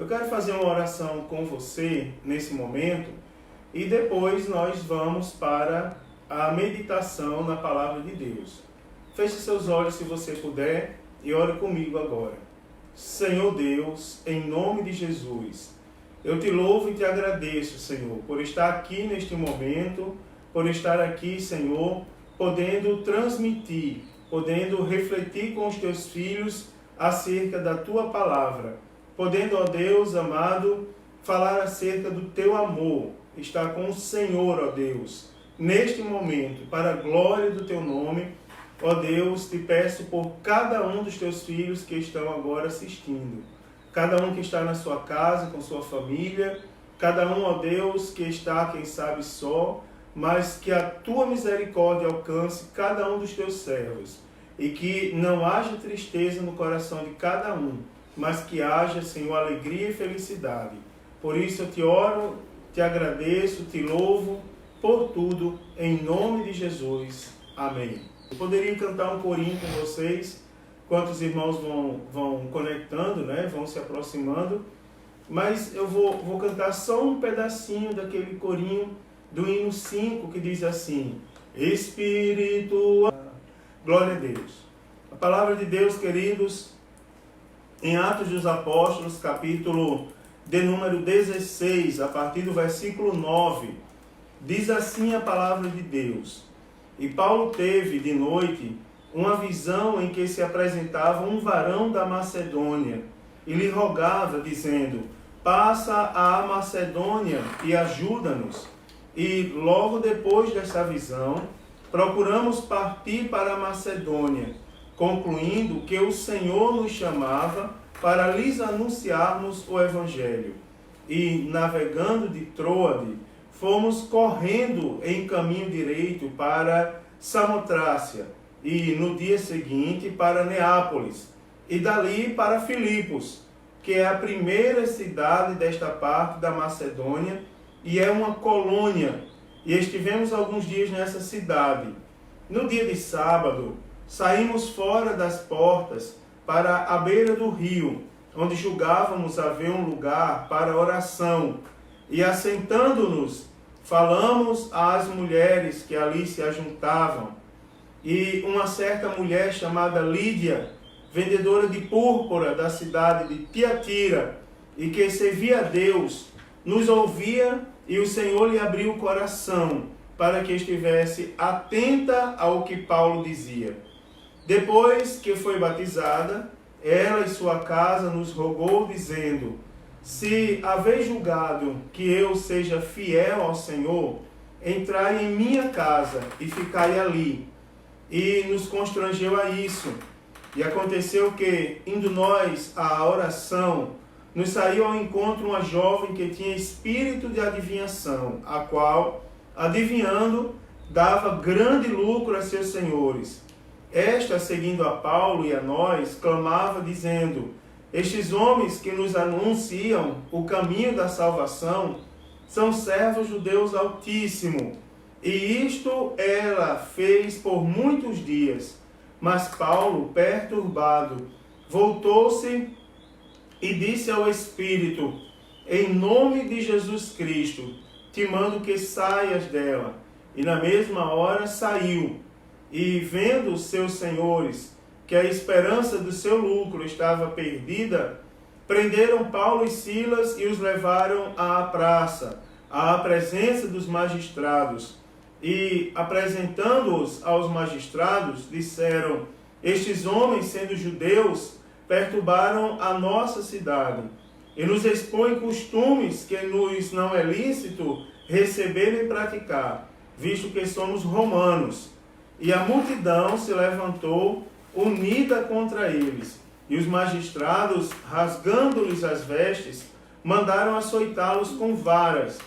Eu quero fazer uma oração com você nesse momento e depois nós vamos para a meditação na Palavra de Deus. Feche seus olhos se você puder e ore comigo agora. Senhor Deus, em nome de Jesus, eu te louvo e te agradeço, Senhor, por estar aqui neste momento, por estar aqui, Senhor, podendo transmitir, podendo refletir com os teus filhos acerca da tua palavra, podendo, ó Deus amado, falar acerca do teu amor, estar com o Senhor, ó Deus, neste momento, para a glória do teu nome. Ó Deus, te peço por cada um dos teus filhos que estão agora assistindo, cada um que está na sua casa, com sua família, cada um, ó Deus, que está, quem sabe, só, mas que a tua misericórdia alcance cada um dos teus servos e que não haja tristeza no coração de cada um, mas que haja, Senhor, alegria e felicidade. Por isso eu te oro, te agradeço, te louvo por tudo, em nome de Jesus. Amém. Eu poderia cantar um corinho com vocês, enquanto os irmãos vão conectando, né? Vão se aproximando, mas eu vou cantar só um pedacinho daquele corinho do hino 5, que diz assim: Espírito, glória a Deus. A palavra de Deus, queridos, em Atos dos Apóstolos, capítulo de número 16, a partir do versículo 9, diz assim a palavra de Deus: E Paulo teve de noite uma visão em que se apresentava um varão da Macedônia e lhe rogava, dizendo: Passa à Macedônia e ajuda-nos. E logo depois dessa visão, procuramos partir para a Macedônia, concluindo que o Senhor nos chamava para lhes anunciarmos o Evangelho. E, navegando de Troade, fomos correndo em caminho direito para Samotrácia, e no dia seguinte para Neápolis, e dali para Filipos, que é a primeira cidade desta parte da Macedônia, e é uma colônia, e estivemos alguns dias nessa cidade. No dia de sábado, saímos fora das portas para a beira do rio, onde julgávamos haver um lugar para oração, e assentando-nos, falamos às mulheres que ali se ajuntavam. E uma certa mulher chamada Lídia, vendedora de púrpura da cidade de Tiatira, e que servia a Deus, nos ouvia, e o Senhor lhe abriu o coração para que estivesse atenta ao que Paulo dizia. Depois que foi batizada, ela e sua casa nos rogou, dizendo: Se haveis julgado que eu seja fiel ao Senhor, entrai em minha casa e ficai ali. E nos constrangeu a isso. E aconteceu que, indo nós à oração, nos saiu ao encontro uma jovem que tinha espírito de adivinhação, a qual, adivinhando, dava grande lucro a seus senhores. Esta, seguindo a Paulo e a nós, clamava, dizendo: Estes homens que nos anunciam o caminho da salvação são servos do Deus Altíssimo. E isto ela fez por muitos dias. Mas Paulo, perturbado, voltou-se e disse ao Espírito: Em nome de Jesus Cristo, te mando que saias dela. E na mesma hora saiu. E vendo os seus senhores que a esperança do seu lucro estava perdida, prenderam Paulo e Silas e os levaram à praça, à presença dos magistrados. E, apresentando-os aos magistrados, disseram: Estes homens, sendo judeus, perturbaram a nossa cidade e nos expõem costumes que nos não é lícito receber e praticar, visto que somos romanos. E a multidão se levantou unida contra eles, e os magistrados, rasgando-lhes as vestes, mandaram açoitá-los com varas,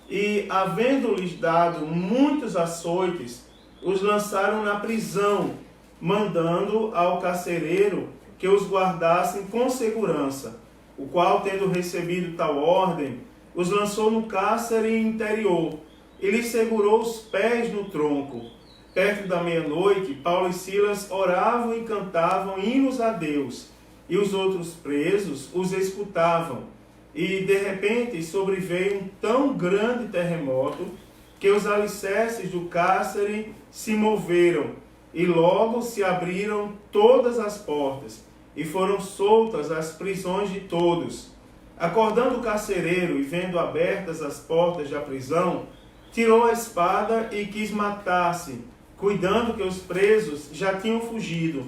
e, havendo-lhes dado muitos açoites, os lançaram na prisão, mandando ao carcereiro que os guardassem com segurança, o qual, tendo recebido tal ordem, os lançou no cárcere interior, e lhes segurou os pés no tronco. Perto da meia-noite, Paulo e Silas oravam e cantavam hinos a Deus, e os outros presos os escutavam. e de repente sobreveio um tão grande terremoto que os alicerces do cárcere se moveram e logo se abriram todas as portas e foram soltas as prisões de todos. Acordando o carcereiro e vendo abertas as portas da prisão, tirou a espada e quis matar-se, cuidando que os presos já tinham fugido.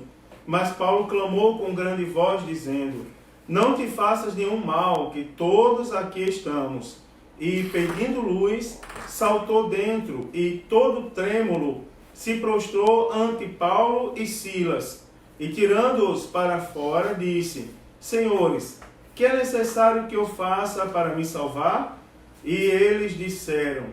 Mas Paulo clamou com grande voz, dizendo: não te faças nenhum mal, que todos aqui estamos. E, pedindo luz, saltou dentro e, todo trêmulo, se prostrou ante Paulo e Silas. E, tirando-os para fora, disse: senhores, que é necessário que eu faça para me salvar? E eles disseram: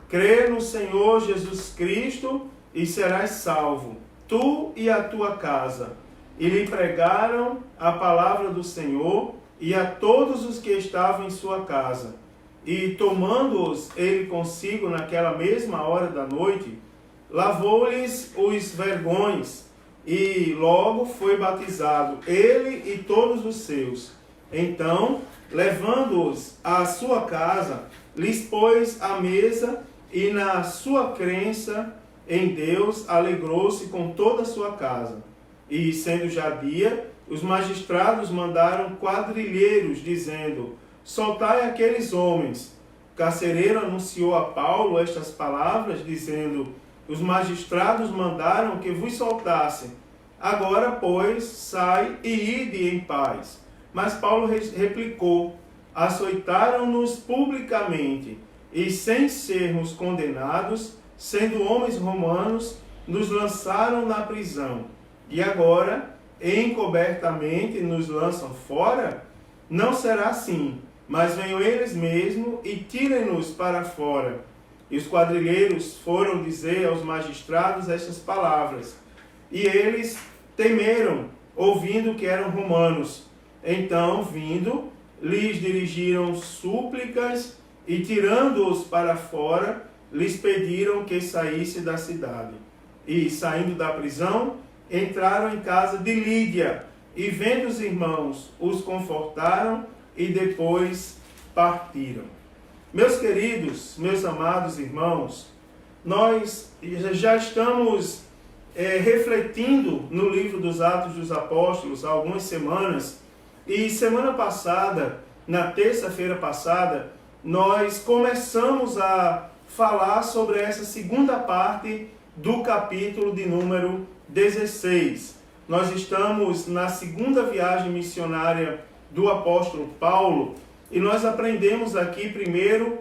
crê no Senhor Jesus Cristo e serás salvo, tu e a tua casa. E lhe pregaram a palavra do Senhor e a todos os que estavam em sua casa. E tomando-os ele consigo naquela mesma hora da noite, lavou-lhes os vergões, e logo foi batizado, ele e todos os seus. Então, levando-os à sua casa, lhes pôs à mesa, e na sua crença em Deus alegrou-se com toda a sua casa. E, sendo já dia, os magistrados mandaram quadrilheiros, dizendo: soltai aqueles homens. O carcereiro anunciou a Paulo estas palavras, dizendo: os magistrados mandaram que vos soltassem. Agora, pois, sai e ide em paz. Mas Paulo replicou: açoitaram-nos publicamente, e sem sermos condenados, sendo homens romanos, nos lançaram na prisão. E agora, encobertamente, nos lançam fora? Não será assim, mas venham eles mesmos e tirem-nos para fora. E os quadrilheiros foram dizer aos magistrados estas palavras. E eles temeram, ouvindo que eram romanos. Então, vindo, lhes dirigiram súplicas e, tirando-os para fora, lhes pediram que saísse da cidade. E, saindo da prisão, entraram em casa de Lídia, e vendo os irmãos, os confortaram e depois partiram. Meus queridos, meus amados irmãos, nós já estamos refletindo no livro dos Atos dos Apóstolos há algumas semanas, e semana passada, na terça-feira passada, nós começamos a falar sobre essa segunda parte do capítulo de número 16. Nós estamos na segunda viagem missionária do apóstolo Paulo e nós aprendemos aqui primeiro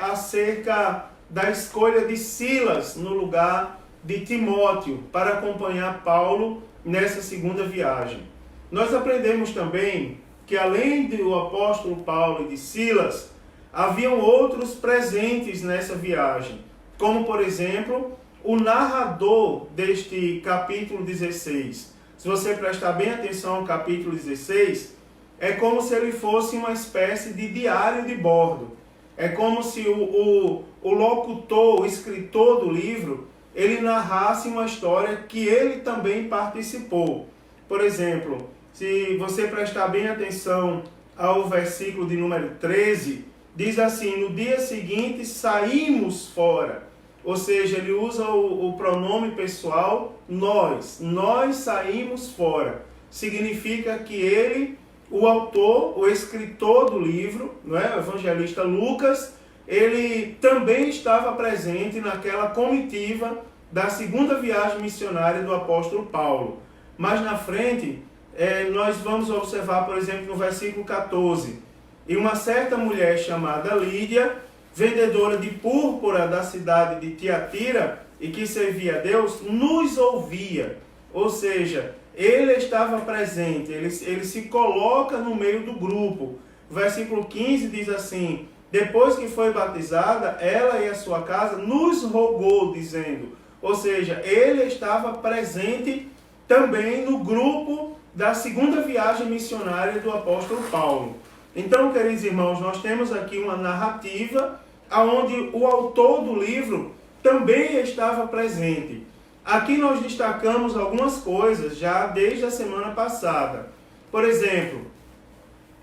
acerca da escolha de Silas no lugar de Timóteo para acompanhar Paulo nessa segunda viagem. Nós aprendemos também que além do apóstolo Paulo e de Silas, haviam outros presentes nessa viagem, como por exemplo o narrador deste capítulo 16. Se você prestar bem atenção ao capítulo 16, é como se ele fosse uma espécie de diário de bordo. É como se o locutor, o escritor do livro, ele narrasse uma história que ele também participou. Por exemplo, se você prestar bem atenção ao versículo de número 13, diz assim: no dia seguinte saímos fora. Ou seja, ele usa o pronome pessoal nós saímos fora. Significa que ele, o autor, o escritor do livro, não é? O evangelista Lucas, ele também estava presente naquela comitiva da segunda viagem missionária do apóstolo Paulo. Mas na frente, nós vamos observar, por exemplo, no versículo 14, e uma certa mulher chamada Lídia, vendedora de púrpura da cidade de Tiatira e que servia a Deus, nos ouvia. Ou seja, ele estava presente, ele se coloca no meio do grupo. O versículo 15 diz assim: depois que foi batizada, ela e a sua casa nos rogou, dizendo. Ou seja, ele estava presente também no grupo da segunda viagem missionária do apóstolo Paulo. Então, queridos irmãos, nós temos aqui uma narrativa onde o autor do livro também estava presente. Aqui nós destacamos algumas coisas já desde a semana passada. Por exemplo,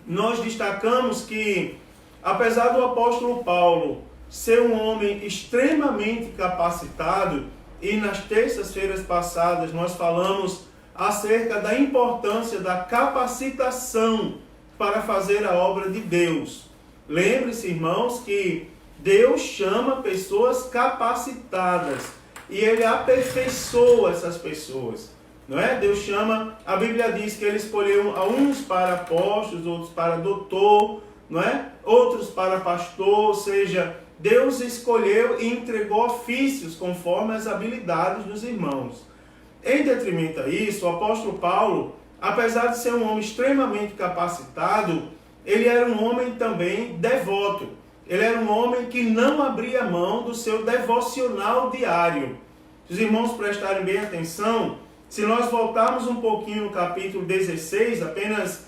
nós destacamos que, apesar do apóstolo Paulo ser um homem extremamente capacitado, e nas terças-feiras passadas nós falamos acerca da importância da capacitação para fazer a obra de Deus. Lembre-se, irmãos, que Deus chama pessoas capacitadas e Ele aperfeiçoa essas pessoas. Não é? Deus chama, a Bíblia diz que Ele escolheu uns para apóstolos, outros para doutor, não é? Outros para pastor, ou seja, Deus escolheu e entregou ofícios conforme as habilidades dos irmãos. Em detrimento a isso, o apóstolo Paulo, apesar de ser um homem extremamente capacitado, ele era um homem também devoto. Ele era um homem que não abria mão do seu devocional diário. Se os irmãos prestarem bem atenção, se nós voltarmos um pouquinho no capítulo 16, apenas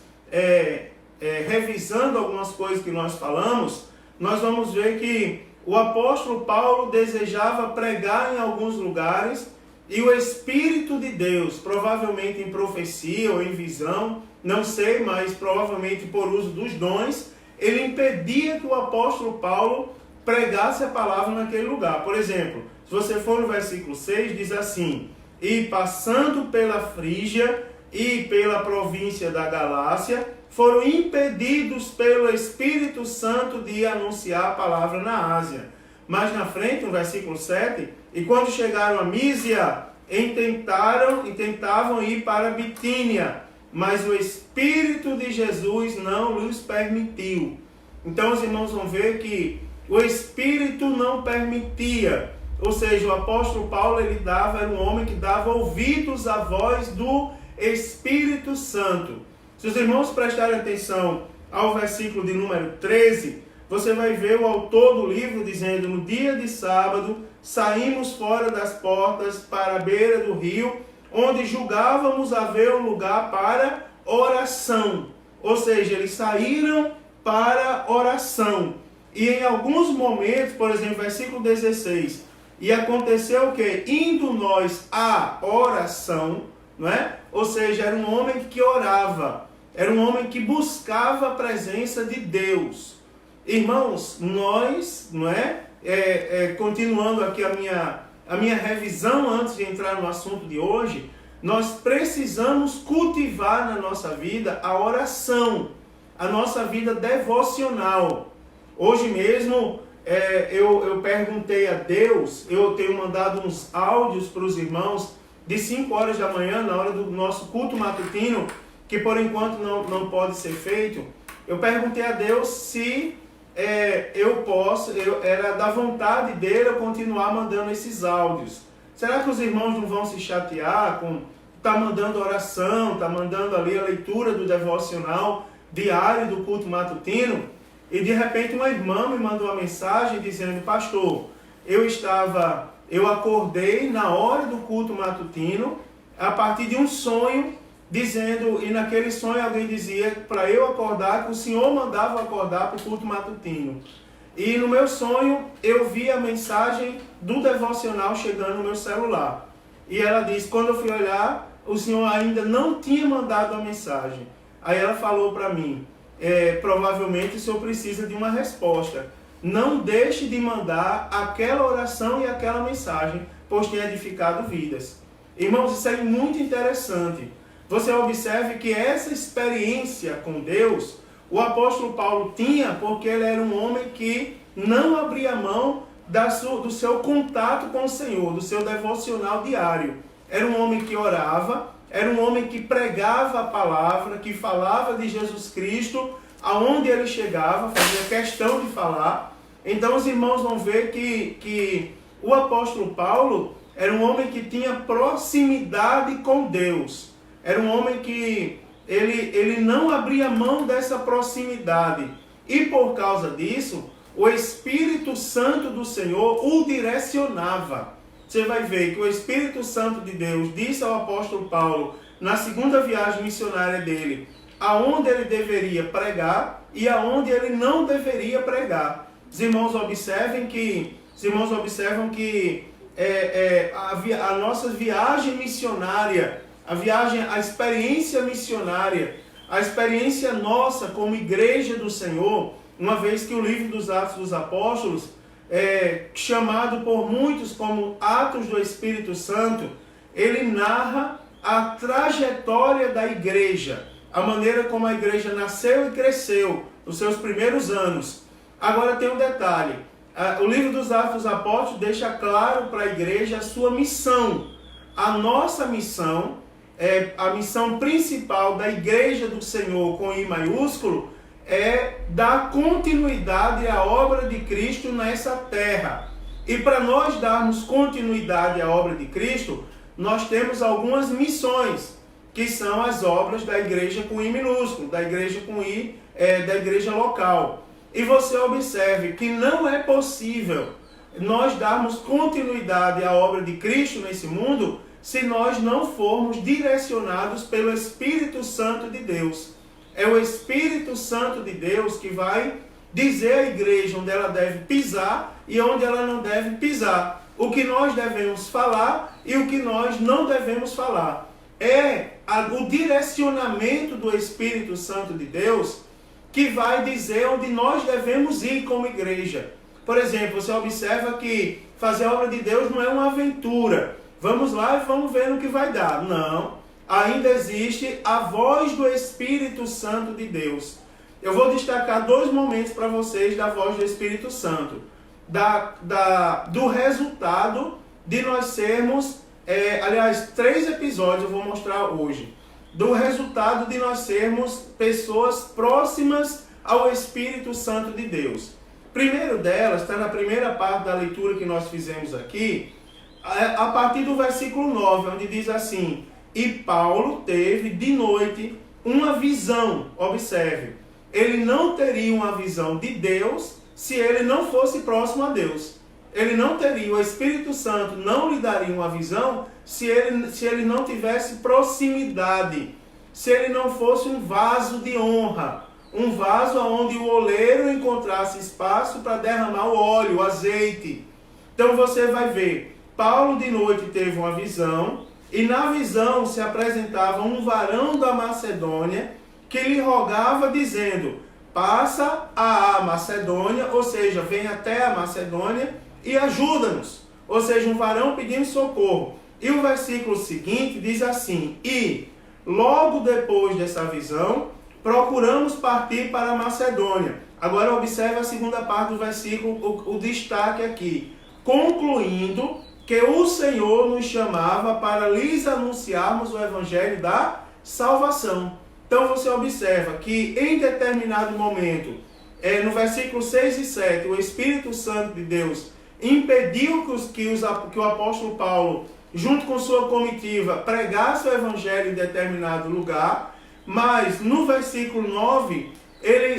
revisando algumas coisas que nós falamos, nós vamos ver que o apóstolo Paulo desejava pregar em alguns lugares e o Espírito de Deus, provavelmente em profecia ou em visão, não sei, mas provavelmente por uso dos dons, ele impedia que o apóstolo Paulo pregasse a palavra naquele lugar. Por exemplo, se você for no versículo 6, diz assim: e passando pela Frígia e pela província da Galácia, foram impedidos pelo Espírito Santo de anunciar a palavra na Ásia. Mais na frente, no versículo 7, e quando chegaram a Mísia, tentavam ir para Bitínia, mas o Espírito de Jesus não lhes permitiu. Então os irmãos vão ver que o Espírito não permitia. Ou seja, o apóstolo Paulo era um homem que dava ouvidos à voz do Espírito Santo. Se os irmãos prestarem atenção ao versículo de número 13, você vai ver o autor do livro dizendo: no dia de sábado, saímos fora das portas para a beira do rio, onde julgávamos haver um lugar para oração. Ou seja, eles saíram para oração. E em alguns momentos, por exemplo, versículo 16, e aconteceu o quê? Indo nós à oração, não é? Ou seja, era um homem que orava, era um homem que buscava a presença de Deus. Irmãos, nós, não é? Continuando aqui a minha revisão antes de entrar no assunto de hoje, nós precisamos cultivar na nossa vida a oração, a nossa vida devocional. Hoje mesmo eu perguntei a Deus, eu tenho mandado uns áudios para os irmãos de 5 horas da manhã, na hora do nosso culto matutino, que por enquanto não pode ser feito. Eu perguntei a Deus se era da vontade dele eu continuar mandando esses áudios. Será que os irmãos não vão se chatear com tá mandando oração, tá mandando ali a leitura do devocional diário do culto matutino? E de repente uma irmã me mandou uma mensagem dizendo: pastor, eu acordei na hora do culto matutino a partir de um sonho, dizendo, e naquele sonho alguém dizia para eu acordar, que o Senhor mandava acordar para o culto matutino. E no meu sonho eu vi a mensagem do devocional chegando no meu celular. E ela disse: quando eu fui olhar, o Senhor ainda não tinha mandado a mensagem. Aí ela falou para mim: provavelmente o Senhor precisa de uma resposta. Não deixe de mandar aquela oração e aquela mensagem, pois tem edificado vidas. Irmãos, isso é muito interessante. Você observe que essa experiência com Deus, o apóstolo Paulo tinha, porque ele era um homem que não abria mão do seu contato com o Senhor, do seu devocional diário. Era um homem que orava, era um homem que pregava a palavra, que falava de Jesus Cristo, aonde ele chegava, fazia questão de falar. Então os irmãos vão ver que o apóstolo Paulo era um homem que tinha proximidade com Deus. Era um homem que ele não abria mão dessa proximidade. E por causa disso, o Espírito Santo do Senhor o direcionava. Você vai ver que o Espírito Santo de Deus disse ao apóstolo Paulo, na segunda viagem missionária dele, aonde ele deveria pregar e aonde ele não deveria pregar. Os irmãos observam que a nossa viagem missionária, a experiência missionária, a experiência nossa como igreja do Senhor, uma vez que o livro dos Atos dos Apóstolos, chamado por muitos como Atos do Espírito Santo, ele narra a trajetória da igreja, a maneira como a igreja nasceu e cresceu nos seus primeiros anos. Agora tem um detalhe, o livro dos Atos dos Apóstolos deixa claro para a igreja a sua missão. A nossa missão, a missão principal da igreja do Senhor com I maiúsculo, é dar continuidade à obra de Cristo nessa terra. E para nós darmos continuidade à obra de Cristo, nós temos algumas missões, que são as obras da igreja com I minúsculo, da igreja com I, da igreja local. E você observe que não é possível nós darmos continuidade à obra de Cristo nesse mundo se nós não formos direcionados pelo Espírito Santo de Deus. É o Espírito Santo de Deus que vai dizer à igreja onde ela deve pisar e onde ela não deve pisar. O que nós devemos falar e o que nós não devemos falar. O direcionamento do Espírito Santo de Deus que vai dizer onde nós devemos ir como igreja. Por exemplo, você observa que fazer a obra de Deus não é uma aventura. Vamos lá e vamos ver no que vai dar. Não. Ainda existe a voz do Espírito Santo de Deus. Eu vou destacar 2 momentos para vocês da voz do Espírito Santo. Do resultado de nós sermos, 3 episódios eu vou mostrar hoje. Do resultado de nós sermos pessoas próximas ao Espírito Santo de Deus. Primeiro delas, está na primeira parte da leitura que nós fizemos aqui, a partir do versículo 9, onde diz assim: e Paulo teve de noite uma visão. Observe, ele não teria uma visão de Deus se ele não fosse próximo a Deus. Ele não teria, o Espírito Santo não lhe daria uma visão se ele não tivesse proximidade, se ele não fosse um vaso de honra, um vaso onde o oleiro encontrasse espaço para derramar o óleo, o azeite. Então você vai ver, Paulo de noite teve uma visão, e na visão se apresentava um varão da Macedônia que lhe rogava dizendo: passa a Macedônia, ou seja, vem até a Macedônia e ajuda-nos. Ou seja, um varão pedindo socorro. E o versículo seguinte diz assim: e logo depois dessa visão, procuramos partir para a Macedônia. Agora observe a segunda parte do versículo, o destaque aqui. Concluindo que o Senhor nos chamava para lhes anunciarmos o evangelho da salvação. Então você observa que em determinado momento, no versículo 6 e 7, o Espírito Santo de Deus impediu que o apóstolo Paulo, junto com sua comitiva, pregasse o evangelho em determinado lugar, mas no versículo 9,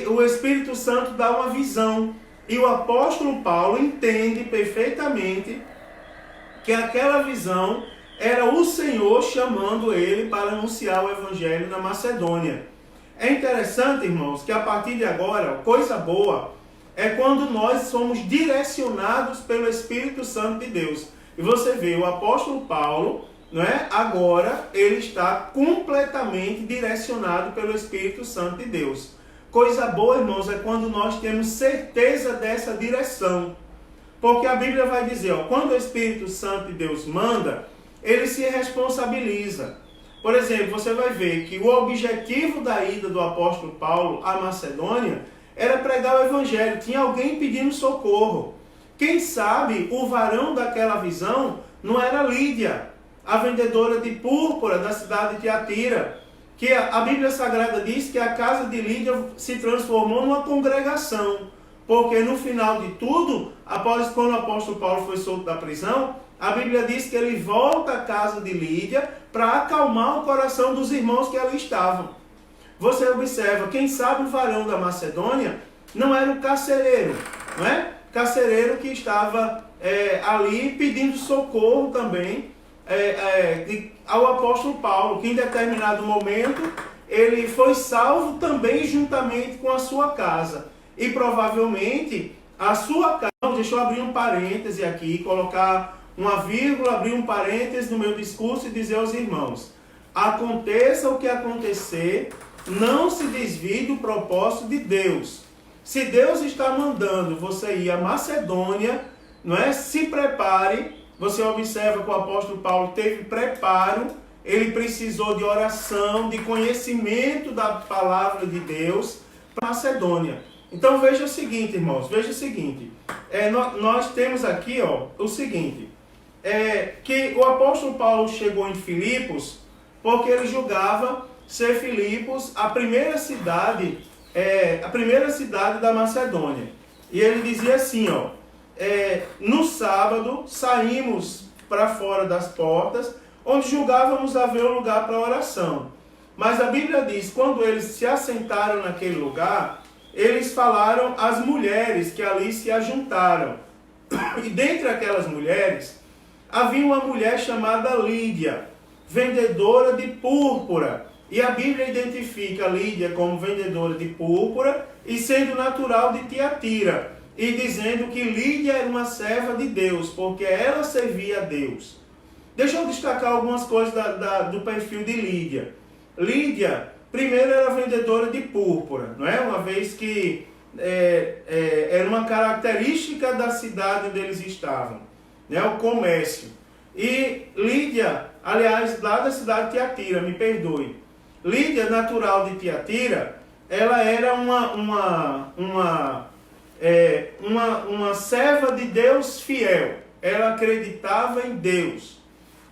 o Espírito Santo dá uma visão, e o apóstolo Paulo entende perfeitamente que aquela visão era o Senhor chamando ele para anunciar o evangelho na Macedônia. É interessante, irmãos, que a partir de agora, coisa boa é quando nós somos direcionados pelo Espírito Santo de Deus. E você vê, o apóstolo Paulo, agora ele está completamente direcionado pelo Espírito Santo de Deus. Coisa boa, irmãos, é quando nós temos certeza dessa direção. Porque a Bíblia vai dizer, quando o Espírito Santo de Deus manda, ele se responsabiliza. Por exemplo, você vai ver que o objetivo da ida do apóstolo Paulo à Macedônia era pregar o evangelho. Tinha alguém pedindo socorro. Quem sabe o varão daquela visão não era Lídia, a vendedora de púrpura da cidade de Tiatira, que a Bíblia Sagrada diz que a casa de Lídia se transformou numa congregação. Porque no final de tudo, quando o apóstolo Paulo foi solto da prisão, a Bíblia diz que ele volta à casa de Lídia para acalmar o coração dos irmãos que ali estavam. Você observa, quem sabe o varão da Macedônia não era o carcereiro, não é? Carcereiro que estava ali pedindo socorro também ao apóstolo Paulo, que em determinado momento ele foi salvo também juntamente com a sua casa. E provavelmente a sua casa, deixa eu abrir um parêntese aqui, colocar uma vírgula, abrir um parêntese no meu discurso e dizer aos irmãos: aconteça o que acontecer, não se desvie do propósito de Deus. Se Deus está mandando você ir à Macedônia, não é? Se prepare. Você observa que o apóstolo Paulo teve preparo, ele precisou de oração, de conhecimento da palavra de Deus para a Macedônia. Então veja o seguinte, irmãos, veja o seguinte. Nós temos aqui o seguinte, que o apóstolo Paulo chegou em Filipos porque ele julgava ser Filipos a primeira cidade da Macedônia. E ele dizia assim, no sábado saímos para fora das portas, onde julgávamos haver um lugar para oração. Mas a Bíblia diz, quando eles se assentaram naquele lugar, eles falaram às mulheres que ali se ajuntaram. E dentre aquelas mulheres, havia uma mulher chamada Lídia, vendedora de púrpura. E a Bíblia identifica Lídia como vendedora de púrpura e sendo natural de Tiatira. E dizendo que Lídia era uma serva de Deus, porque ela servia a Deus. Deixa eu destacar algumas coisas do perfil de Lídia. Lídia, primeiro, era vendedora de púrpura, não é? Uma vez que era uma característica da cidade onde eles estavam, né? O comércio. E Lídia, aliás, lá da cidade de Tiatira, me perdoe. Lídia, natural de Tiatira, ela era uma serva de Deus fiel. Ela acreditava em Deus.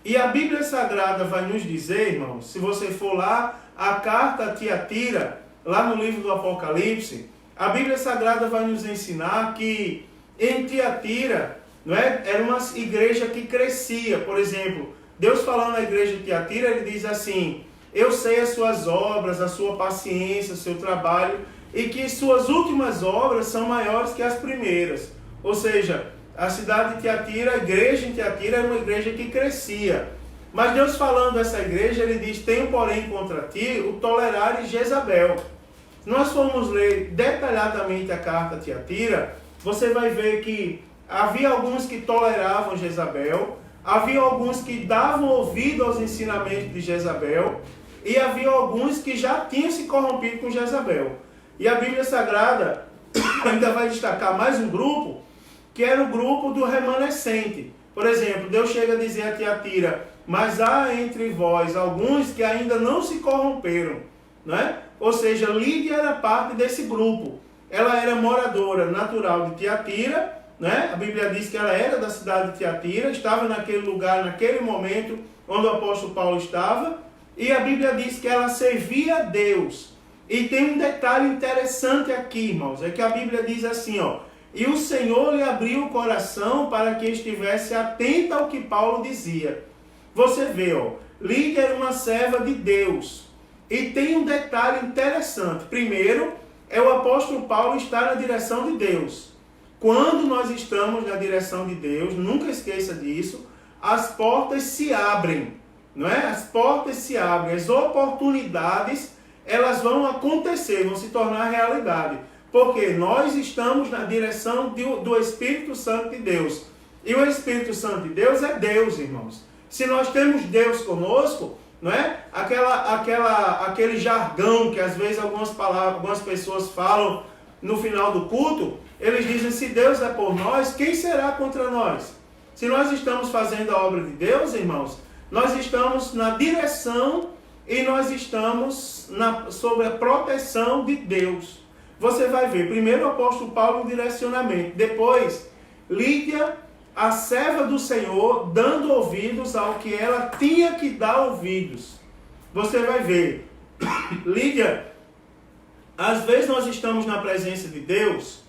E a Bíblia Sagrada vai nos dizer, irmãos, se você for lá, a carta a Tiatira, lá no livro do Apocalipse, a Bíblia Sagrada vai nos ensinar que em Tiatira, não é? Era uma igreja que crescia. Por exemplo, Deus falando na igreja de Tiatira, ele diz assim, eu sei as suas obras, a sua paciência, o seu trabalho, e que suas últimas obras são maiores que as primeiras. Ou seja, a cidade de Tiatira, a igreja em Tiatira era uma igreja que crescia. Mas Deus falando dessa igreja, ele diz, tenho porém contra ti o tolerares Jezabel. Se nós formos ler detalhadamente a carta a Tiatira, você vai ver que havia alguns que toleravam Jezabel, havia alguns que davam ouvido aos ensinamentos de Jezabel, e havia alguns que já tinham se corrompido com Jezabel. E a Bíblia Sagrada ainda vai destacar mais um grupo, que era o grupo do remanescente. Por exemplo, Deus chega a dizer a Tiatira, mas há entre vós alguns que ainda não se corromperam. Né? Ou seja, Lídia era parte desse grupo. Ela era moradora natural de Tiatira, né? A Bíblia diz que ela era da cidade de Tiatira, estava naquele lugar, naquele momento onde o apóstolo Paulo estava, e a Bíblia diz que ela servia a Deus. E tem um detalhe interessante aqui, irmãos, é que a Bíblia diz assim, e o Senhor lhe abriu o coração para que estivesse atenta ao que Paulo dizia. Você vê, Lídia era uma serva de Deus. E tem um detalhe interessante. Primeiro, o apóstolo Paulo estar na direção de Deus. Quando nós estamos na direção de Deus, nunca esqueça disso, as portas se abrem. Não é? As portas se abrem, as oportunidades, elas vão acontecer, vão se tornar realidade. Porque nós estamos na direção do Espírito Santo de Deus. E o Espírito Santo de Deus é Deus, irmãos. Se nós temos Deus conosco, não é? Aquele jargão que às vezes algumas pessoas falam no final do culto, eles dizem, se Deus é por nós, quem será contra nós? Se nós estamos fazendo a obra de Deus, irmãos, nós estamos na direção e nós estamos sob a proteção de Deus. Você vai ver, primeiro o apóstolo Paulo no direcionamento, depois Lídia, a serva do Senhor, dando ouvidos ao que ela tinha que dar ouvidos. Você vai ver, Lídia, às vezes nós estamos na presença de Deus,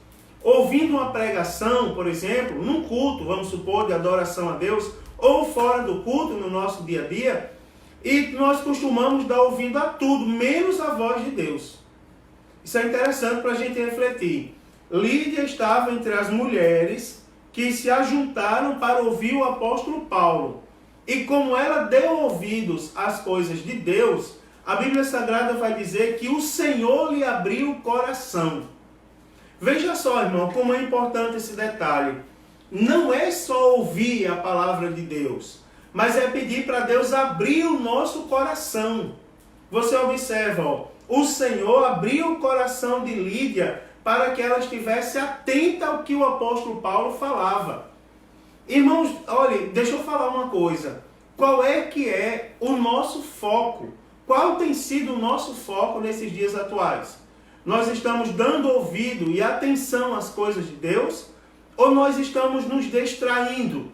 ouvindo uma pregação, por exemplo, num culto, vamos supor, de adoração a Deus, ou fora do culto, no nosso dia a dia, e nós costumamos dar ouvido a tudo, menos a voz de Deus. Isso é interessante para a gente refletir. Lídia estava entre as mulheres que se ajuntaram para ouvir o apóstolo Paulo. E como ela deu ouvidos às coisas de Deus, a Bíblia Sagrada vai dizer que o Senhor lhe abriu o coração. Veja só, irmão, como é importante esse detalhe. Não é só ouvir a palavra de Deus, mas é pedir para Deus abrir o nosso coração. você observa, ó, o Senhor abriu o coração de Lídia para que ela estivesse atenta ao que o apóstolo Paulo falava. Irmãos, olha, deixa eu falar uma coisa. Qual é que é o nosso foco? Qual tem sido o nosso foco nesses dias atuais? Nós estamos dando ouvido e atenção às coisas de Deus? Ou nós estamos nos distraindo?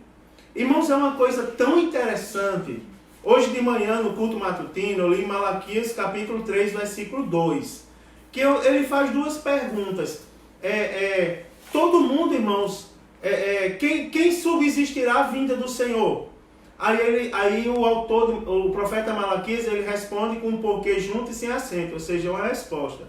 Irmãos, é uma coisa tão interessante. Hoje de manhã, no culto matutino, eu li Malaquias capítulo 3, versículo 2. Que ele faz duas perguntas. Todo mundo, irmãos, quem subsistirá a vinda do Senhor? Aí o autor, o profeta Malaquias, ele responde com um porquê junto e sem acento, ou seja, uma resposta.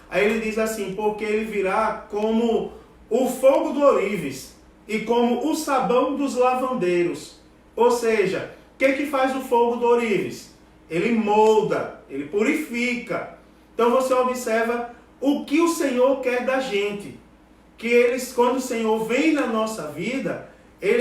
Aí ele diz assim, porque ele virá como o fogo do ourives e como o sabão dos lavandeiros. Ou seja, o que faz o fogo do ourives? Ele molda, ele purifica. Então você observa o que o Senhor quer da gente. Que quando o Senhor vem na nossa vida,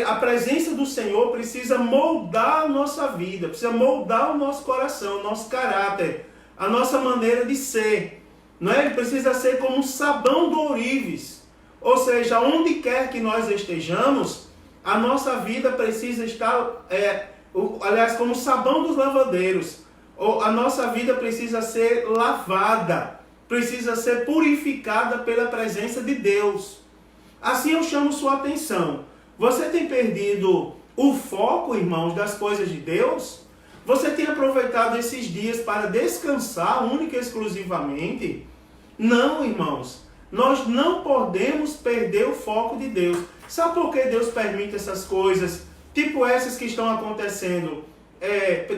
a presença do Senhor precisa moldar a nossa vida, precisa moldar o nosso coração, o nosso caráter, a nossa maneira de ser. Não é? Ele precisa ser como um sabão do ourives. Ou seja, onde quer que nós estejamos, a nossa vida precisa estar, como o sabão dos lavandeiros. A nossa vida precisa ser lavada, precisa ser purificada pela presença de Deus. Assim eu chamo sua atenção. Você tem perdido o foco, irmãos, das coisas de Deus? Você tem aproveitado esses dias para descansar única e exclusivamente? Não, irmãos. Nós não podemos perder o foco de Deus. Sabe por que Deus permite essas coisas? Tipo essas que estão acontecendo.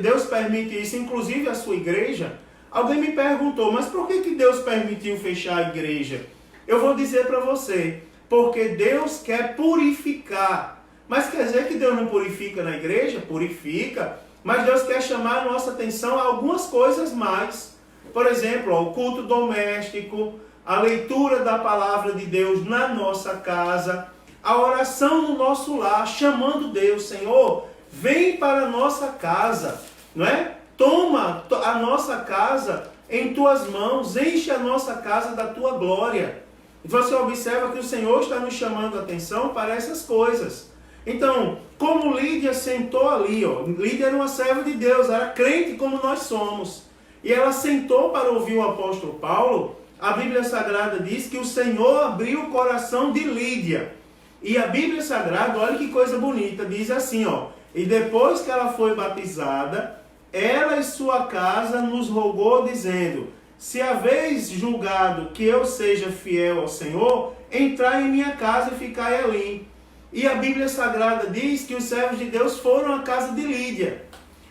Deus permite isso, inclusive a sua igreja. Alguém me perguntou, mas por que Deus permitiu fechar a igreja? Eu vou dizer para você, porque Deus quer purificar. Mas quer dizer que Deus não purifica na igreja? Purifica. Mas Deus quer chamar a nossa atenção a algumas coisas mais. Por exemplo, o culto doméstico, a leitura da palavra de Deus na nossa casa, a oração no nosso lar, chamando Deus, Senhor, vem para a nossa casa, não é? Toma a nossa casa em tuas mãos, enche a nossa casa da tua glória. Você observa que o Senhor está nos chamando a atenção para essas coisas. Então, como Lídia sentou ali, Lídia era uma serva de Deus, era crente como nós somos. E ela sentou para ouvir o apóstolo Paulo. A Bíblia Sagrada diz que o Senhor abriu o coração de Lídia. E a Bíblia Sagrada, olha que coisa bonita, diz assim, e depois que ela foi batizada, ela e sua casa nos rogou dizendo, se haveis julgado que eu seja fiel ao Senhor, entrai em minha casa e ficai ali. E a Bíblia Sagrada diz que os servos de Deus foram à casa de Lídia.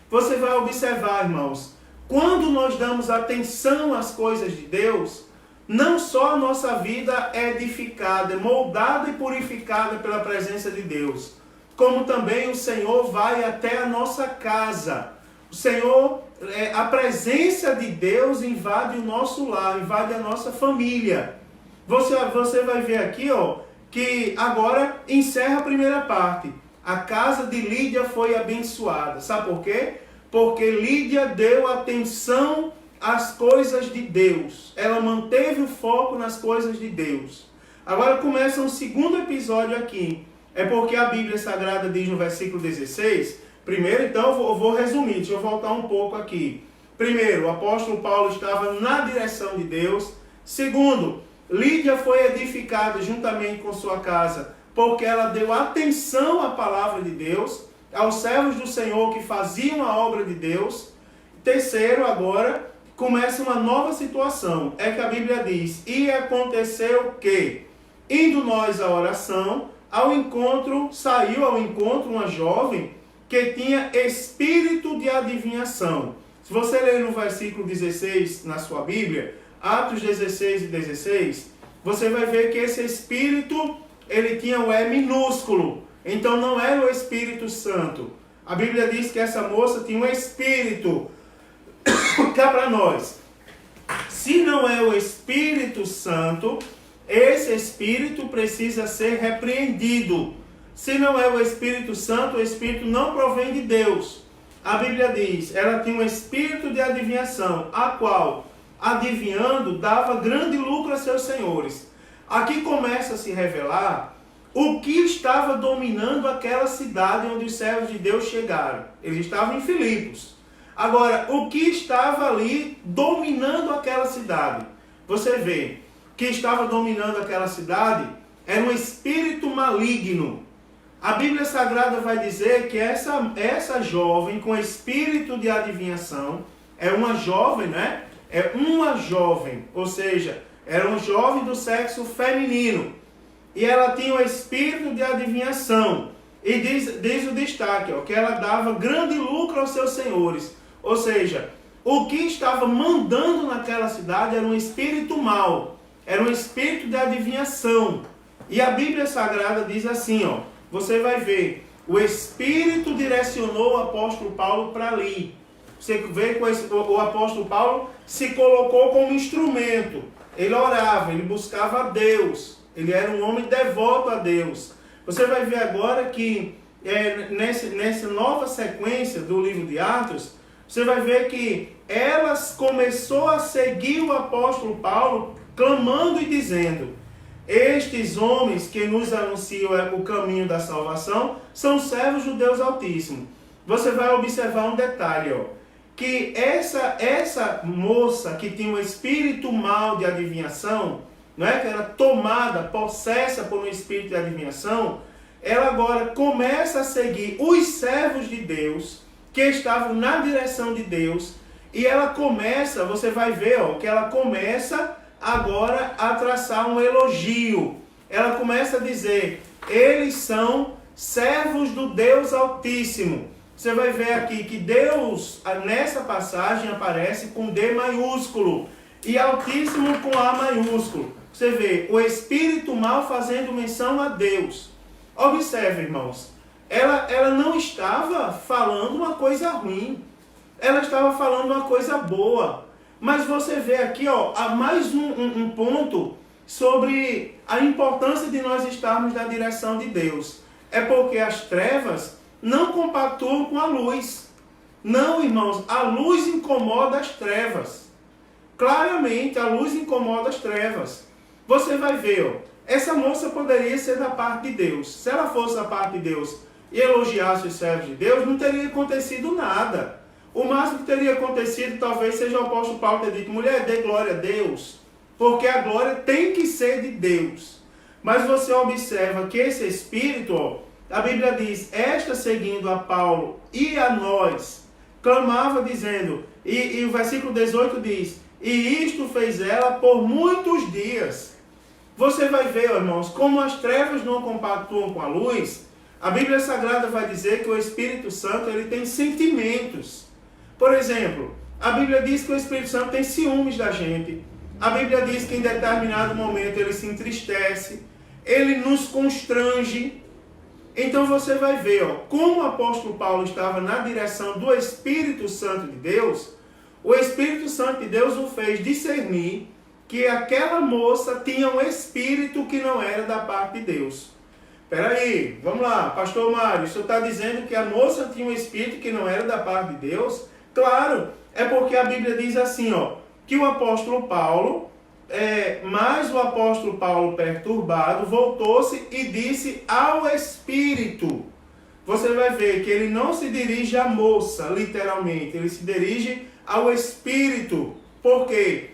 Você vai observar, irmãos, quando nós damos atenção às coisas de Deus, não só a nossa vida é edificada, moldada e purificada pela presença de Deus, como também o Senhor vai até a nossa casa. O Senhor, a presença de Deus invade o nosso lar, invade a nossa família. Você vai ver aqui, que agora encerra a primeira parte. A casa de Lídia foi abençoada. Sabe por quê? Porque Lídia deu atenção às coisas de Deus. Ela manteve o foco nas coisas de Deus. Agora começa um segundo episódio aqui. É porque a Bíblia Sagrada diz no versículo 16... Primeiro, então, eu vou resumir, deixa eu voltar um pouco aqui. Primeiro, o apóstolo Paulo estava na direção de Deus. Segundo, Lídia foi edificada juntamente com sua casa, porque ela deu atenção à palavra de Deus, aos servos do Senhor que faziam a obra de Deus. Terceiro, agora, começa uma nova situação. É que a Bíblia diz, e aconteceu que, indo nós à oração, saiu ao encontro uma jovem que tinha espírito de adivinhação. Se você ler no versículo 16 na sua Bíblia, Atos 16 e 16, você vai ver que esse espírito, ele tinha o E minúsculo. Então não era o Espírito Santo. A Bíblia diz que essa moça tinha um espírito. Cá para nós. Se não é o Espírito Santo, esse espírito precisa ser repreendido. Se não é o Espírito Santo, o Espírito não provém de Deus. a Bíblia diz, ela tinha um espírito de adivinhação, a qual, adivinhando, dava grande lucro a seus senhores. Aqui começa a se revelar o que estava dominando aquela cidade onde os servos de Deus chegaram. Eles estavam em Filipos. Agora, o que estava ali dominando aquela cidade? Você vê que estava dominando aquela cidade era um espírito maligno. A Bíblia Sagrada vai dizer que essa jovem com espírito de adivinhação é uma jovem, né? É uma jovem, ou seja, era um jovem do sexo feminino. E ela tinha o espírito de adivinhação. E diz o destaque, ó, que ela dava grande lucro aos seus senhores. Ou seja, o que estava mandando naquela cidade era um espírito mau. Era um espírito de adivinhação. E a Bíblia Sagrada diz assim, ó. Você vai ver, o Espírito direcionou o apóstolo Paulo para ali. Você vê que o apóstolo Paulo se colocou como instrumento. Ele orava, ele buscava a Deus. Ele era um homem devoto a Deus. Você vai ver agora que nessa nova sequência do livro de Atos, você vai ver que elas começou a seguir o apóstolo Paulo, clamando e dizendo: estes homens que nos anunciam o caminho da salvação são servos do Deus Altíssimo. Você vai observar um detalhe, ó, que essa moça que tinha um espírito mau de adivinhação, não é, que era tomada, possessa por um espírito de adivinhação, ela agora começa a seguir os servos de Deus, que estavam na direção de Deus, e ela começa, você vai ver, ó, que ela começa agora a traçar um elogio. Ela começa a dizer, eles são servos do Deus Altíssimo. Você vai ver aqui que Deus, nessa passagem, aparece com D maiúsculo e Altíssimo com A maiúsculo. Você vê o espírito mal fazendo menção a Deus. Observe, irmãos, ela não estava falando uma coisa ruim, ela estava falando uma coisa boa. Mas você vê aqui, ó, há mais um ponto sobre a importância de nós estarmos na direção de Deus. É porque as trevas não compactuam com a luz. Não, irmãos, a luz incomoda as trevas. Claramente, a luz incomoda as trevas. Você vai ver, ó, essa moça poderia ser da parte de Deus. Se ela fosse da parte de Deus e elogiasse os servos de Deus, não teria acontecido nada. O máximo que teria acontecido talvez seja o apóstolo Paulo ter dito, mulher, dê glória a Deus, porque a glória tem que ser de Deus. Mas você observa que esse espírito, ó, a Bíblia diz, esta seguindo a Paulo e a nós, clamava dizendo, e o versículo 18 diz, e isto fez ela por muitos dias. Você vai ver, ó, irmãos, como as trevas não compactuam com a luz. A Bíblia Sagrada vai dizer que o Espírito Santo ele tem sentimentos. Por exemplo, a Bíblia diz que o Espírito Santo tem ciúmes da gente. A Bíblia diz que em determinado momento ele se entristece, ele nos constrange. Então você vai ver, ó, como o apóstolo Paulo estava na direção do Espírito Santo de Deus, o Espírito Santo de Deus o fez discernir que aquela moça tinha um espírito que não era da parte de Deus. Peraí, vamos lá, pastor Mário, o senhor está dizendo que a moça tinha um espírito que não era da parte de Deus? Claro, é porque a Bíblia diz assim, ó, que o apóstolo Paulo, mas o apóstolo Paulo perturbado, voltou-se e disse ao Espírito. Você vai ver que ele não se dirige à moça, literalmente, ele se dirige ao Espírito. Por quê?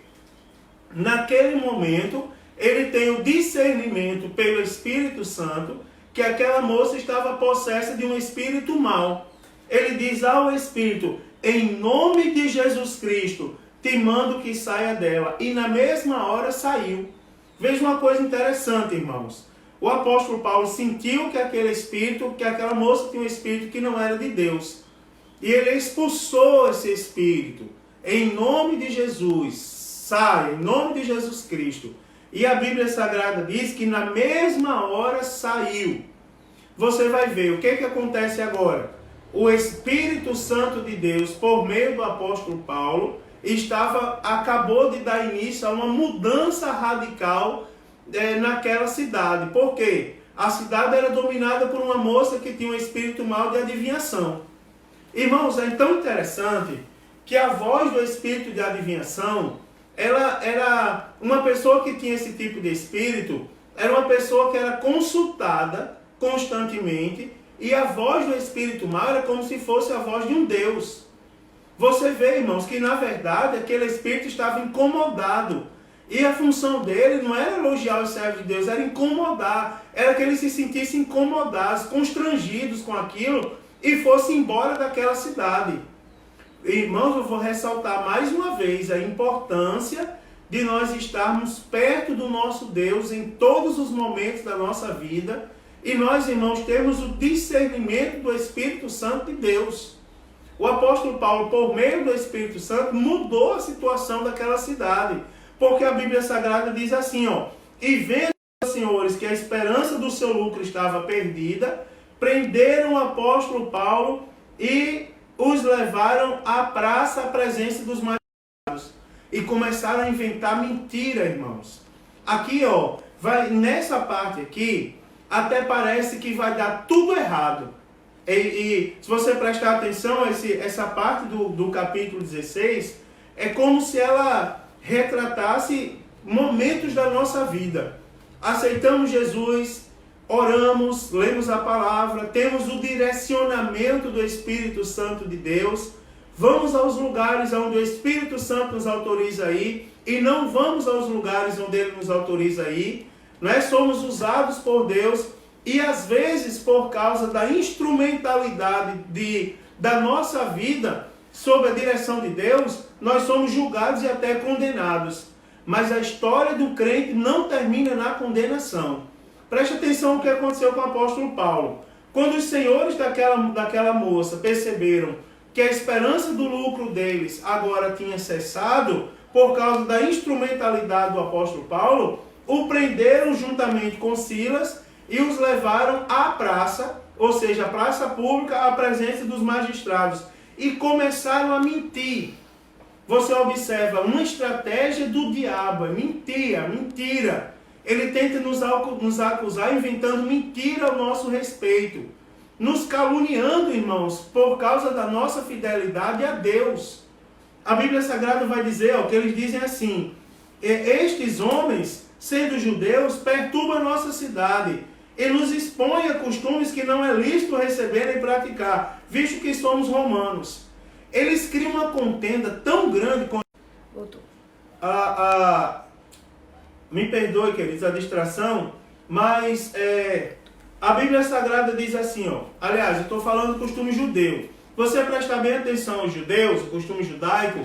Naquele momento, ele tem o discernimento pelo Espírito Santo que aquela moça estava possessa de um espírito mau. Ele diz ao Espírito, em nome de Jesus Cristo, te mando que saia dela. E na mesma hora saiu. Veja uma coisa interessante, irmãos. O apóstolo Paulo sentiu que aquele espírito, que aquela moça tinha um espírito que não era de Deus. E ele expulsou esse espírito. Em nome de Jesus, sai, em nome de Jesus Cristo. E a Bíblia Sagrada diz que na mesma hora saiu. Você vai ver o que acontece agora. O Espírito Santo de Deus, por meio do apóstolo Paulo, acabou de dar início a uma mudança radical naquela cidade. Por quê? A cidade era dominada por uma moça que tinha um espírito mau de adivinhação. Irmãos, é tão interessante que a voz do espírito de adivinhação, ela era uma pessoa que tinha esse tipo de espírito, era uma pessoa que era consultada constantemente, e a voz do espírito mau era como se fosse a voz de um Deus. Você vê, irmãos, que na verdade aquele espírito estava incomodado. E a função dele não era elogiar os servos de Deus, era incomodar. Era que eles se sentissem incomodados, constrangidos com aquilo e fossem embora daquela cidade. Irmãos, eu vou ressaltar mais uma vez a importância de nós estarmos perto do nosso Deus em todos os momentos da nossa vida. E nós, irmãos, temos o discernimento do Espírito Santo de Deus. O apóstolo Paulo, por meio do Espírito Santo, mudou a situação daquela cidade. Porque a Bíblia Sagrada diz assim, e vendo os senhores que a esperança do seu lucro estava perdida, prenderam o apóstolo Paulo e os levaram à praça, à presença dos magistrados. E começaram a inventar mentira, irmãos. Aqui, nessa parte aqui, até parece que vai dar tudo errado. E se você prestar atenção, essa parte do capítulo 16, é como se ela retratasse momentos da nossa vida. Aceitamos Jesus, oramos, lemos a palavra, temos o direcionamento do Espírito Santo de Deus, vamos aos lugares onde o Espírito Santo nos autoriza a ir, e não vamos aos lugares onde Ele nos autoriza a ir. Nós somos usados por Deus, e às vezes por causa da instrumentalidade da nossa vida, sob a direção de Deus, nós somos julgados e até condenados. Mas a história do crente não termina na condenação. Preste atenção no que aconteceu com o apóstolo Paulo. Quando os senhores daquela moça perceberam que a esperança do lucro deles agora tinha cessado, por causa da instrumentalidade do apóstolo Paulo, o prenderam juntamente com Silas e os levaram à praça, ou seja, a praça pública, à presença dos magistrados. E começaram a mentir. Você observa uma estratégia do diabo, é mentira. Ele tenta nos acusar inventando mentira ao nosso respeito, nos caluniando, irmãos, por causa da nossa fidelidade a Deus. A Bíblia Sagrada vai dizer, que eles dizem assim, estes homens, sendo judeus, perturbam a nossa cidade e nos expõem a costumes que não é lícito receber nem praticar, visto que somos romanos. Eles criam uma contenda tão grande com... Me perdoe, queridos, a distração, mas a Bíblia Sagrada diz assim, aliás, eu estou falando do costume judeu. Você prestar bem atenção aos judeus, o costume judaico,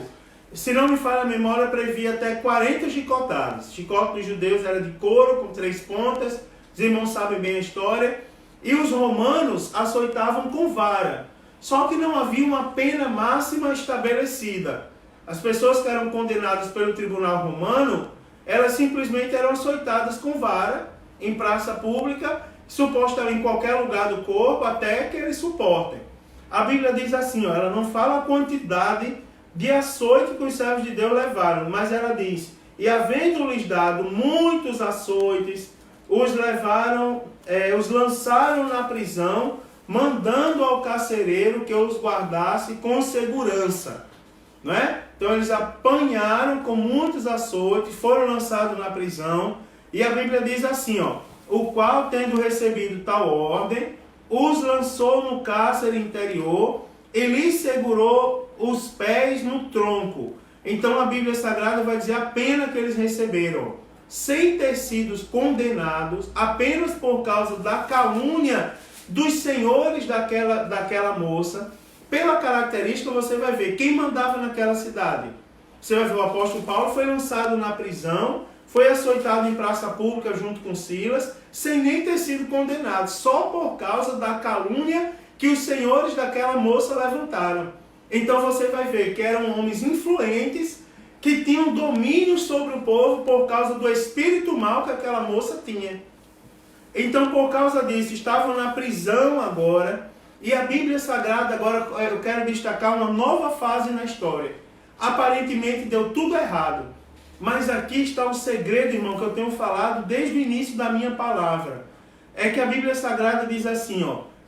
se não me falha a memória, previa até 40 chicotadas. Chicote dos judeus era de couro, com 3 pontas, os irmãos sabem bem a história, e os romanos açoitavam com vara. Só que não havia uma pena máxima estabelecida. As pessoas que eram condenadas pelo tribunal romano, elas simplesmente eram açoitadas com vara, em praça pública, supostamente em qualquer lugar do corpo, até que eles suportem. A Bíblia diz assim, ela não fala a quantidade de açoite que os servos de Deus levaram, mas ela diz, e havendo-lhes dado muitos açoites, os levaram, os lançaram na prisão, mandando ao carcereiro que os guardasse com segurança. Não é? Então eles apanharam com muitos açoites, foram lançados na prisão, e a Bíblia diz assim, o qual, tendo recebido tal ordem, os lançou no cárcere interior e lhes segurou os pés no tronco. Então a Bíblia Sagrada vai dizer a pena que eles receberam, sem ter sido condenados, apenas por causa da calúnia dos senhores daquela moça. Pela característica você vai ver quem mandava naquela cidade. Você vai ver o apóstolo Paulo foi lançado na prisão, foi açoitado em praça pública junto com Silas, sem nem ter sido condenado, só por causa da calúnia que os senhores daquela moça levantaram. Então você vai ver que eram homens influentes, que tinham domínio sobre o povo por causa do espírito mau que aquela moça tinha. Então, por causa disso, estavam na prisão agora, e a Bíblia Sagrada, agora eu quero destacar uma nova fase na história. Aparentemente deu tudo errado, mas aqui está o segredo, irmão, que eu tenho falado desde o início da minha palavra. É que a Bíblia Sagrada diz assim,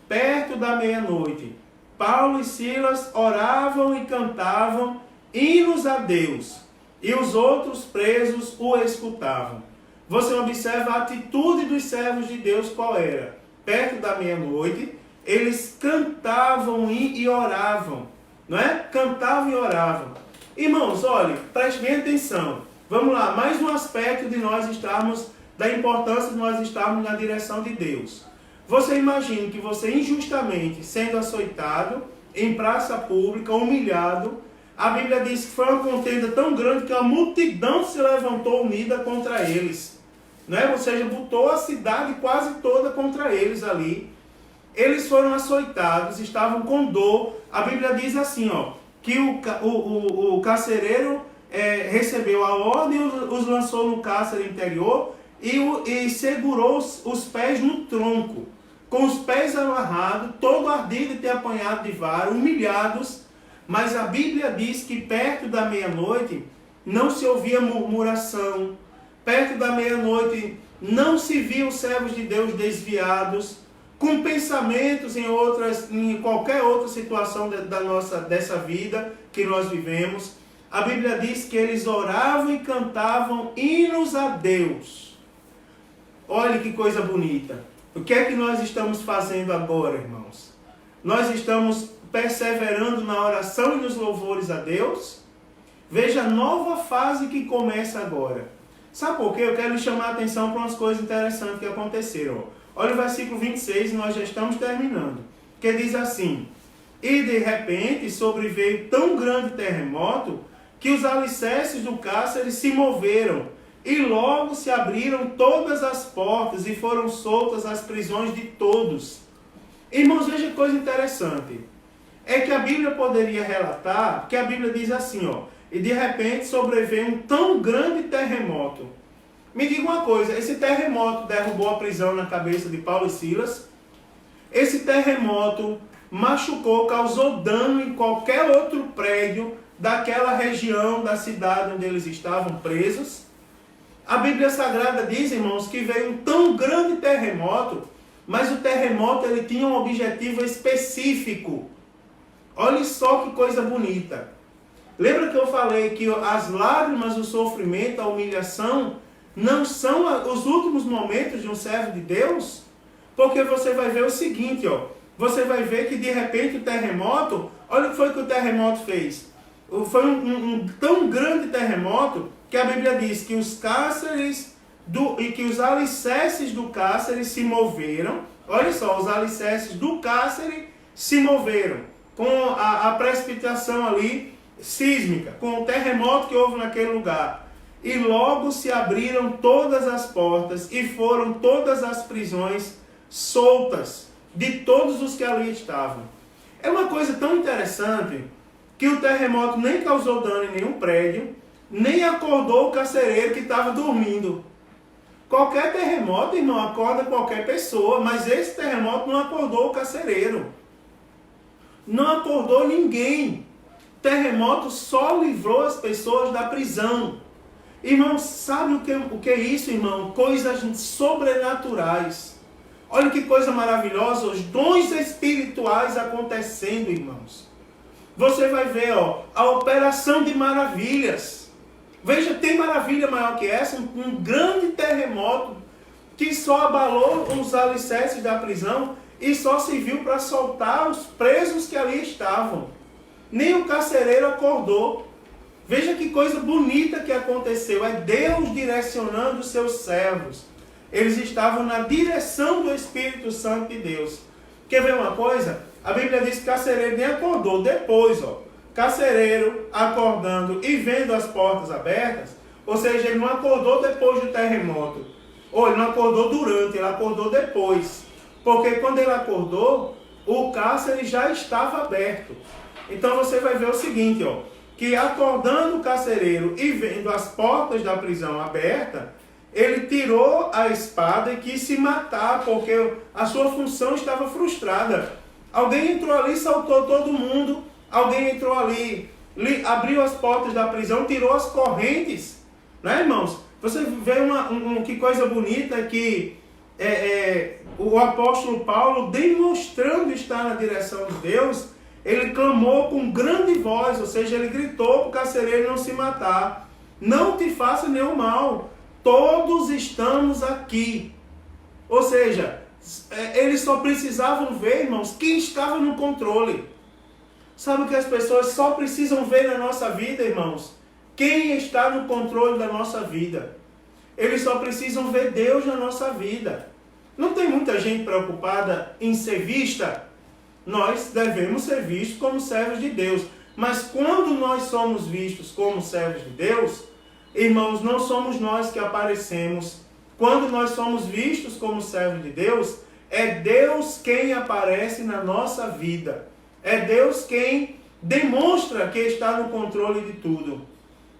perto da meia-noite, Paulo e Silas oravam e cantavam hinos a Deus, e os outros presos o escutavam. Você observa a atitude dos servos de Deus qual era? Perto da meia-noite, eles cantavam e oravam, não é? Cantavam e oravam. Irmãos, olha, preste bem atenção. Vamos lá, mais um aspecto de nós estarmos, da importância de nós estarmos na direção de Deus. Você imagina que você injustamente sendo açoitado em praça pública, humilhado, a Bíblia diz que foi uma contenda tão grande que a multidão se levantou unida contra eles. Né? Ou seja, botou a cidade quase toda contra eles ali. Eles foram açoitados, estavam com dor. A Bíblia diz assim, ó, que o carcereiro recebeu a ordem, os lançou no cárcere interior e segurou os pés no tronco, com os pés amarrados, todo ardido de ter apanhado de vara, humilhados. Mas a Bíblia diz que perto da meia-noite não se ouvia murmuração, perto da meia-noite não se via os servos de Deus desviados, com pensamentos em qualquer outra situação dessa vida que nós vivemos. A Bíblia diz que eles oravam e cantavam hinos a Deus. Olha que coisa bonita. O que é que nós estamos fazendo agora, irmãos? Nós estamos perseverando na oração e nos louvores a Deus. Veja a nova fase que começa agora. Sabe por quê? Eu quero lhe chamar a atenção para umas coisas interessantes que aconteceram. Olha o versículo 26, nós já estamos terminando. Que diz assim: e de repente sobreveio tão grande terremoto que os alicerces do cárcere se moveram, e logo se abriram todas as portas e foram soltas as prisões de todos. Irmãos, veja que coisa interessante. É que a Bíblia poderia relatar, que a Bíblia diz assim, ó, e de repente sobreveio um tão grande terremoto. Me diga uma coisa, esse terremoto derrubou a prisão na cabeça de Paulo e Silas? Esse terremoto machucou, causou dano em qualquer outro prédio daquela região da cidade onde eles estavam presos? A Bíblia Sagrada diz, irmãos, que veio um tão grande terremoto, mas o terremoto ele tinha um objetivo específico. Olha só que coisa bonita. Lembra que eu falei que as lágrimas, o sofrimento, a humilhação não são os últimos momentos de um servo de Deus? Porque você vai ver o seguinte, ó. Você vai ver que de repente o terremoto, olha o que foi que o terremoto fez. Foi um tão grande terremoto que a Bíblia diz que os cárceres e que os alicerces do cárcere se moveram. Olha só, os alicerces do cárcere se moveram com a precipitação ali sísmica, com o terremoto que houve naquele lugar. E logo se abriram todas as portas e foram todas as prisões soltas de todos os que ali estavam. É uma coisa tão interessante que o terremoto nem causou dano em nenhum prédio, nem acordou o carcereiro que estava dormindo. Qualquer terremoto, irmão, acorda qualquer pessoa, mas esse terremoto não acordou o carcereiro. Não acordou ninguém. Terremoto só livrou as pessoas da prisão. Irmão, sabe o que é isso, irmão? Coisas sobrenaturais. Olha que coisa maravilhosa, os dons espirituais acontecendo, irmãos. Você vai ver, ó, a operação de maravilhas. Veja, tem maravilha maior que essa? Um grande terremoto que só abalou os alicerces da prisão e só serviu para soltar os presos que ali estavam. Nem o carcereiro acordou. Veja que coisa bonita que aconteceu. É Deus direcionando os seus servos. Eles estavam na direção do Espírito Santo de Deus. Quer ver uma coisa? A Bíblia diz que carcereiro nem acordou. Depois, ó, carcereiro acordando e vendo as portas abertas. Ou seja, ele não acordou depois do terremoto. Ou ele não acordou durante, ele acordou depois. Porque quando ele acordou, o cárcere já estava aberto. Então você vai ver o seguinte, ó, que acordando o carcereiro e vendo as portas da prisão abertas, ele tirou a espada e quis se matar, porque a sua função estava frustrada. Alguém entrou ali, saltou todo mundo, alguém entrou ali, abriu as portas da prisão, tirou as correntes. Né, irmãos? Você vê que coisa bonita que o apóstolo Paulo, demonstrando estar na direção de Deus, ele clamou com grande voz, ou seja, ele gritou para o carcereiro não se matar. Não te faça nenhum mal, todos estamos aqui. Ou seja, eles só precisavam ver, irmãos, quem estava no controle. Sabe o que as pessoas só precisam ver na nossa vida, irmãos? Quem está no controle da nossa vida. Eles só precisam ver Deus na nossa vida. Não tem muita gente preocupada em ser vista. Nós devemos ser vistos como servos de Deus. Mas quando nós somos vistos como servos de Deus, irmãos, não somos nós que aparecemos. Quando nós somos vistos como servos de Deus, é Deus quem aparece na nossa vida. É Deus quem demonstra que está no controle de tudo.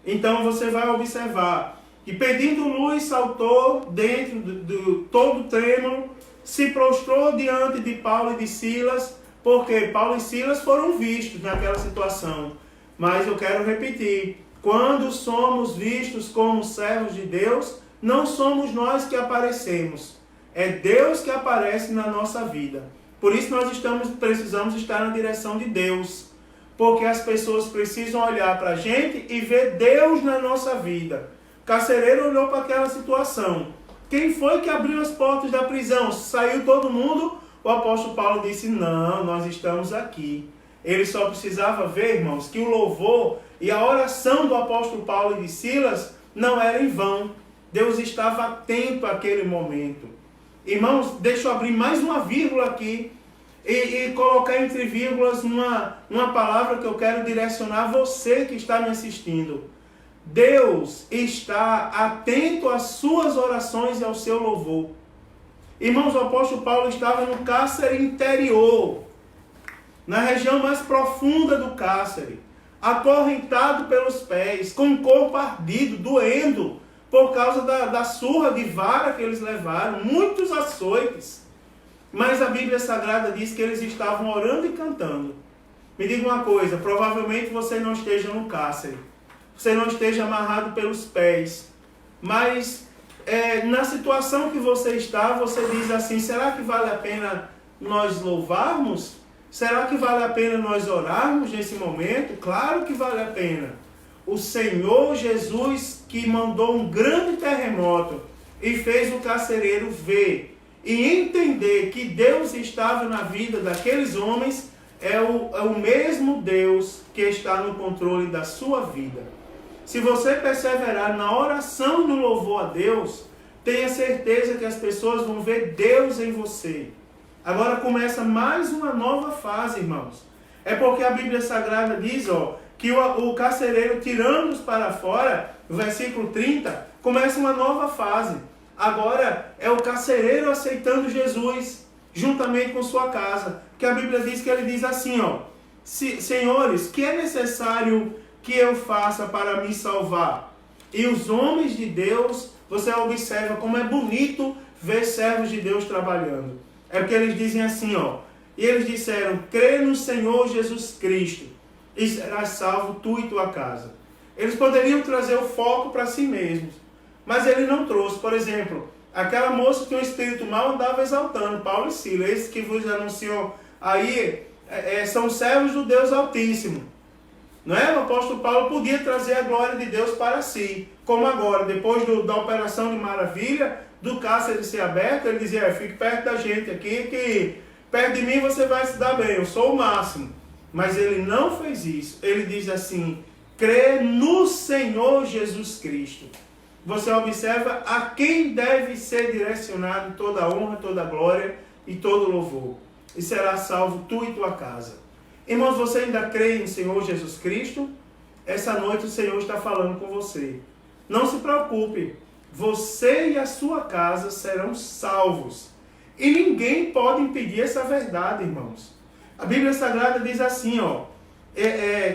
Então você vai observar que pedindo luz saltou dentro do todo trêmulo, se prostrou diante de Paulo e de Silas, porque Paulo e Silas foram vistos naquela situação. Mas eu quero repetir, quando somos vistos como servos de Deus, não somos nós que aparecemos. É Deus que aparece na nossa vida. Por isso nós precisamos estar na direção de Deus. Porque as pessoas precisam olhar para a gente e ver Deus na nossa vida. O carcereiro olhou para aquela situação. Quem foi que abriu as portas da prisão? Saiu todo mundo? O apóstolo Paulo disse, não, nós estamos aqui. Ele só precisava ver, irmãos, que o louvor e a oração do apóstolo Paulo e de Silas não era em vão. Deus estava atento àquele momento. Irmãos, deixa eu abrir mais uma vírgula aqui e colocar entre vírgulas uma palavra que eu quero direcionar a você que está me assistindo. Deus está atento às suas orações e ao seu louvor. Irmãos, o apóstolo Paulo estava no cárcere interior, na região mais profunda do cárcere, acorrentado pelos pés, com o corpo ardido, doendo, por causa da surra de vara que eles levaram, muitos açoites. Mas a Bíblia Sagrada diz que eles estavam orando e cantando. Me diga uma coisa, provavelmente você não esteja no cárcere, você não esteja amarrado pelos pés, mas na situação que você está, você diz assim, será que vale a pena nós louvarmos? Será que vale a pena nós orarmos nesse momento? Claro que vale a pena. O Senhor Jesus que mandou um grande terremoto e fez o carcereiro ver e entender que Deus estava na vida daqueles homens, é o mesmo Deus que está no controle da sua vida. Se você perseverar na oração e no louvor a Deus, tenha certeza que as pessoas vão ver Deus em você. Agora começa mais uma nova fase, irmãos. É porque a Bíblia Sagrada diz, que o carcereiro tirando-os para fora, no versículo 30, começa uma nova fase. Agora é o carcereiro aceitando Jesus, juntamente com sua casa. Que a Bíblia diz que ele diz assim, senhores, que é necessário que eu faça para me salvar? E os homens de Deus, você observa como é bonito ver servos de Deus trabalhando. É porque eles dizem assim, e eles disseram, crê no Senhor Jesus Cristo, e serás salvo tu e tua casa. Eles poderiam trazer o foco para si mesmos, mas ele não trouxe. Por exemplo, aquela moça que tinha um espírito mau andava exaltando Paulo e Silas. Esses que vos anunciam aí são servos do Deus Altíssimo. Não é? O apóstolo Paulo podia trazer a glória de Deus para si. Como agora, depois da operação de maravilha, do cárcere ser aberto, ele dizia, fique perto da gente aqui, que perto de mim você vai se dar bem, eu sou o máximo. Mas ele não fez isso. Ele diz assim, crê no Senhor Jesus Cristo. Você observa a quem deve ser direcionado toda a honra, toda a glória e todo o louvor. E será salvo tu e tua casa. Irmãos, você ainda crê em Senhor Jesus Cristo? Essa noite o Senhor está falando com você. Não se preocupe. Você e a sua casa serão salvos. E ninguém pode impedir essa verdade, irmãos. A Bíblia Sagrada diz assim,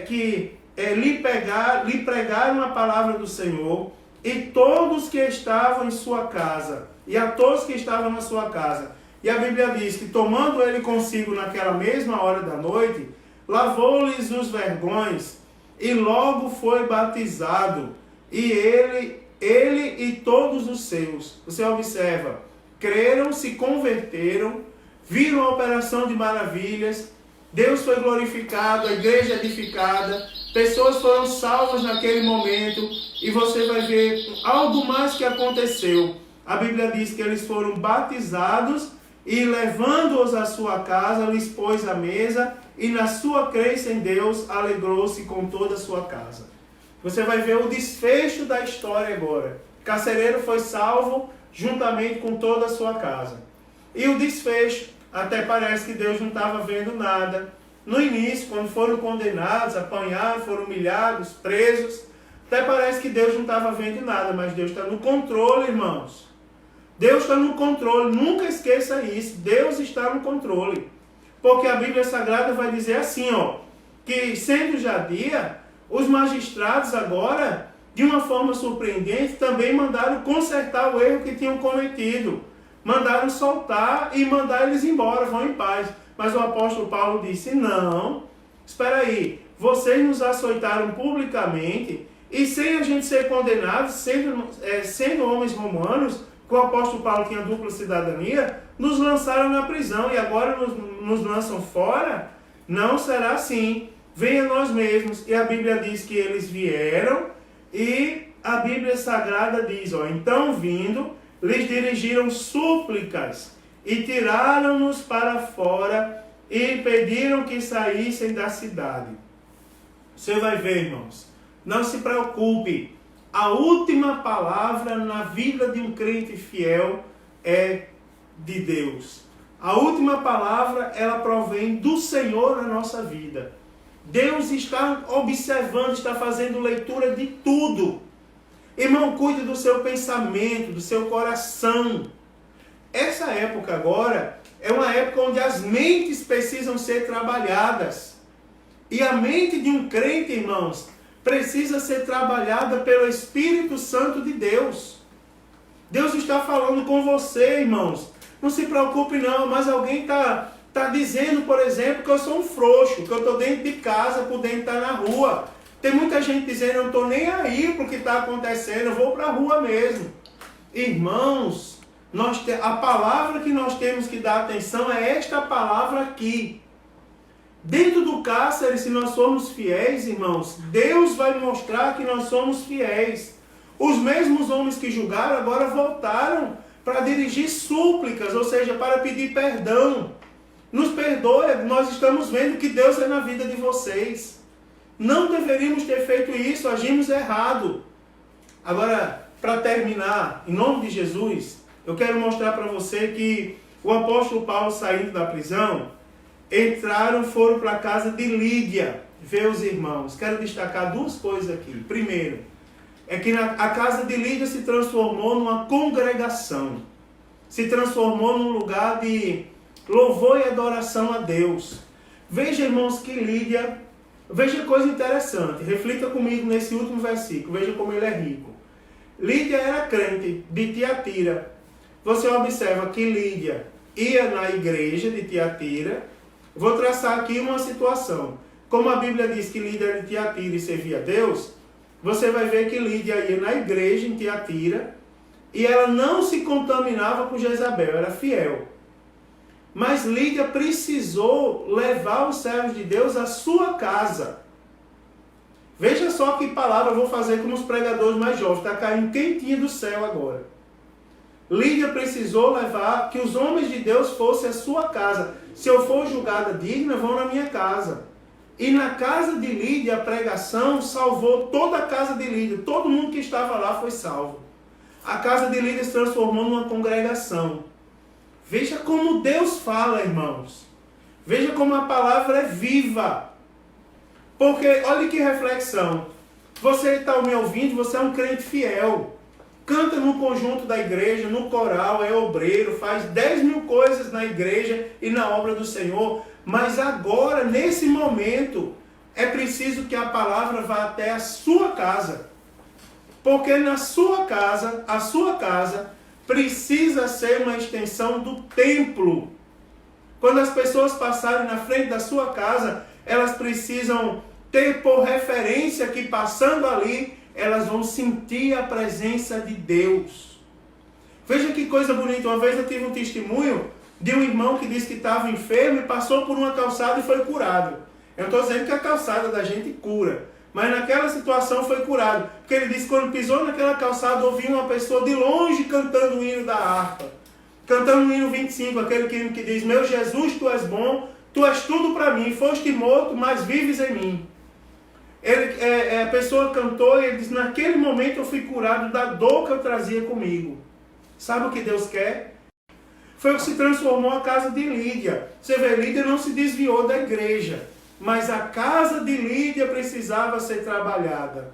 que lhe pregaram a palavra do Senhor, e todos que estavam em sua casa, e a todos que estavam na sua casa. E a Bíblia diz que, tomando ele consigo naquela mesma hora da noite, lavou-lhes os vergões, e logo foi batizado, e ele e todos os seus. Você observa, creram, se converteram, viram a operação de maravilhas, Deus foi glorificado, a igreja edificada, pessoas foram salvas naquele momento, e você vai ver algo mais que aconteceu. A Bíblia diz que eles foram batizados e, levando-os à sua casa, lhes pôs a mesa, e na sua crença em Deus alegrou-se com toda a sua casa. Você vai ver o desfecho da história agora. Carcereiro foi salvo juntamente com toda a sua casa. E o desfecho, até parece que Deus não estava vendo nada. No início, quando foram condenados, apanharam, foram humilhados, presos, até parece que Deus não estava vendo nada, mas Deus está no controle, irmãos. Deus está no controle, nunca esqueça isso, Deus está no controle. Porque a Bíblia Sagrada vai dizer assim, que sendo já dia, os magistrados agora, de uma forma surpreendente, também mandaram consertar o erro que tinham cometido. Mandaram soltar e mandar eles embora, vão em paz. Mas o apóstolo Paulo disse, não, espera aí, vocês nos açoitaram publicamente e sem a gente ser condenados, sendo homens romanos, que o apóstolo Paulo tinha dupla cidadania, nos lançaram na prisão e agora nos lançam fora? Não será assim. Venha nós mesmos. E a Bíblia diz que eles vieram e a Bíblia Sagrada diz, então vindo, lhes dirigiram súplicas e tiraram-nos para fora e pediram que saíssem da cidade. Você vai ver, irmãos, não se preocupe. A última palavra na vida de um crente fiel é de Deus. A última palavra, ela provém do Senhor na nossa vida. Deus está observando, está fazendo leitura de tudo. Irmão, cuide do seu pensamento, do seu coração. Essa época agora é uma época onde as mentes precisam ser trabalhadas. E a mente de um crente, irmãos, precisa ser trabalhada pelo Espírito Santo de Deus. Deus está falando com você, irmãos. Não se preocupe não, mas alguém está dizendo, por exemplo, que eu sou um frouxo, que eu estou dentro de casa, por dentro está na rua. Tem muita gente dizendo, eu não estou nem aí para o que está acontecendo, eu vou para a rua mesmo. Irmãos, a palavra que nós temos que dar atenção é esta palavra aqui. Dentro do cárcere, se nós formos fiéis, irmãos, Deus vai mostrar que nós somos fiéis. Os mesmos homens que julgaram agora voltaram para dirigir súplicas, ou seja, para pedir perdão. Nos perdoe, nós estamos vendo que Deus é na vida de vocês. Não deveríamos ter feito isso, agimos errado. Agora, para terminar, em nome de Jesus, eu quero mostrar para você que o apóstolo Paulo, saindo da prisão, foram para a casa de Lídia, ver os irmãos. Quero destacar duas coisas aqui. Primeiro, é que a casa de Lídia se transformou numa congregação. Se transformou num lugar de louvor e adoração a Deus. Veja, irmãos, que Lídia... Veja coisa interessante. Reflita comigo nesse último versículo. Veja como ele é rico. Lídia era crente de Tiatira. Você observa que Lídia ia na igreja de Tiatira. Vou traçar aqui uma situação. Como a Bíblia diz que Lídia era de Tiatira e servia a Deus, você vai ver que Lídia ia na igreja em Tiatira e ela não se contaminava com Jezabel, era fiel. Mas Lídia precisou levar os servos de Deus à sua casa. Veja só que palavra eu vou fazer com os pregadores mais jovens. Está caindo quentinho do céu agora. Lídia precisou levar que os homens de Deus fossem à sua casa. Se eu for julgada digna, vão na minha casa. E na casa de Lídia, a pregação salvou toda a casa de Lídia. Todo mundo que estava lá foi salvo. A casa de Lídia se transformou numa congregação. Veja como Deus fala, irmãos. Veja como a palavra é viva. Porque, olha que reflexão. Você está me ouvindo, você é um crente fiel. Canta no conjunto da igreja, no coral, é obreiro, faz 10.000 coisas na igreja e na obra do Senhor. Mas agora, nesse momento, é preciso que a palavra vá até a sua casa. Porque na sua casa, a sua casa, precisa ser uma extensão do templo. Quando as pessoas passarem na frente da sua casa, elas precisam ter por referência que passando ali, elas vão sentir a presença de Deus. Veja que coisa bonita. Uma vez eu tive um testemunho de um irmão que disse que estava enfermo e passou por uma calçada e foi curado. Eu não estou dizendo que a calçada da gente cura, mas naquela situação foi curado. Porque ele disse que quando pisou naquela calçada, ouviu uma pessoa de longe cantando o hino da harpa. Cantando o hino 25, aquele hino que diz: meu Jesus, tu és bom, tu és tudo para mim, foste morto, mas vives em mim. A pessoa cantou e ele disse: naquele momento eu fui curado da dor que eu trazia comigo. Sabe o que Deus quer? Foi o que se transformou a casa de Lídia. Você vê, Lídia não se desviou da igreja, mas a casa de Lídia precisava ser trabalhada.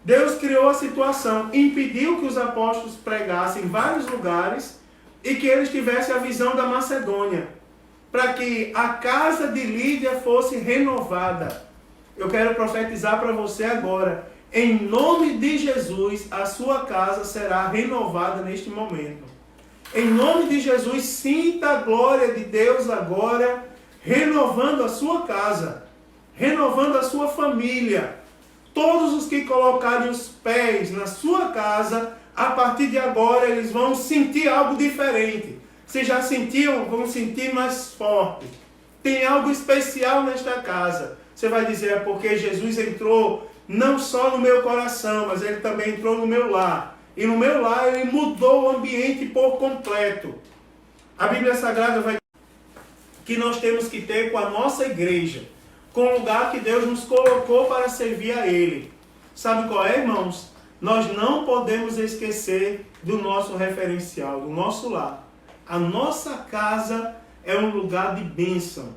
Deus criou a situação, impediu que os apóstolos pregassem em vários lugares e que eles tivessem a visão da Macedônia, para que a casa de Lídia fosse renovada. Eu quero profetizar para você agora, em nome de Jesus, a sua casa será renovada neste momento. Em nome de Jesus, sinta a glória de Deus agora, renovando a sua casa, renovando a sua família. Todos os que colocarem os pés na sua casa, a partir de agora eles vão sentir algo diferente. Se já sentiam, vão sentir mais forte. Tem algo especial nesta casa. Você vai dizer: é porque Jesus entrou não só no meu coração, mas ele também entrou no meu lar. E no meu lar ele mudou o ambiente por completo. A Bíblia Sagrada vai dizer que nós temos que ter com a nossa igreja, com o lugar que Deus nos colocou para servir a Ele. Sabe qual é, irmãos? Nós não podemos esquecer do nosso referencial, do nosso lar. A nossa casa é um lugar de bênção.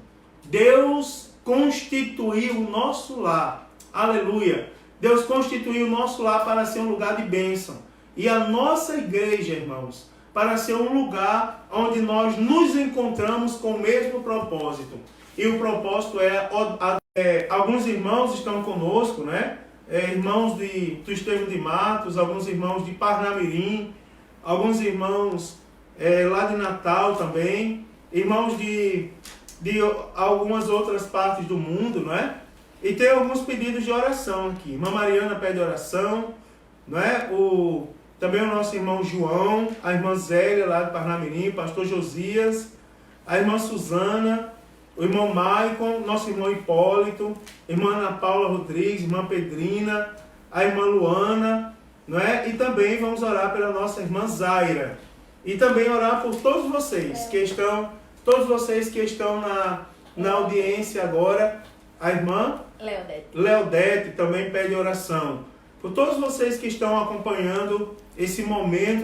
Deus constituiu o nosso lar. Aleluia! Deus constituiu o nosso lar para ser um lugar de bênção. E a nossa igreja, irmãos, para ser um lugar onde nós nos encontramos com o mesmo propósito. E o propósito alguns irmãos estão conosco, né? Irmãos do Estevão de Matos, alguns irmãos de Parnamirim, alguns irmãos lá de Natal também, irmãos de algumas outras partes do mundo, não é? E tem alguns pedidos de oração aqui. Irmã Mariana pede oração, não é? Também o nosso irmão João, a irmã Zélia lá de Parnamirim, pastor Josias, a irmã Suzana, o irmão Maicon, nosso irmão Hipólito, irmã Ana Paula Rodrigues, irmã Pedrina, a irmã Luana, não é? E também vamos orar pela nossa irmã Zaira. E também orar por todos vocês que estão na audiência agora. A irmã Leodete também pede oração. Por todos vocês que estão acompanhando esse momento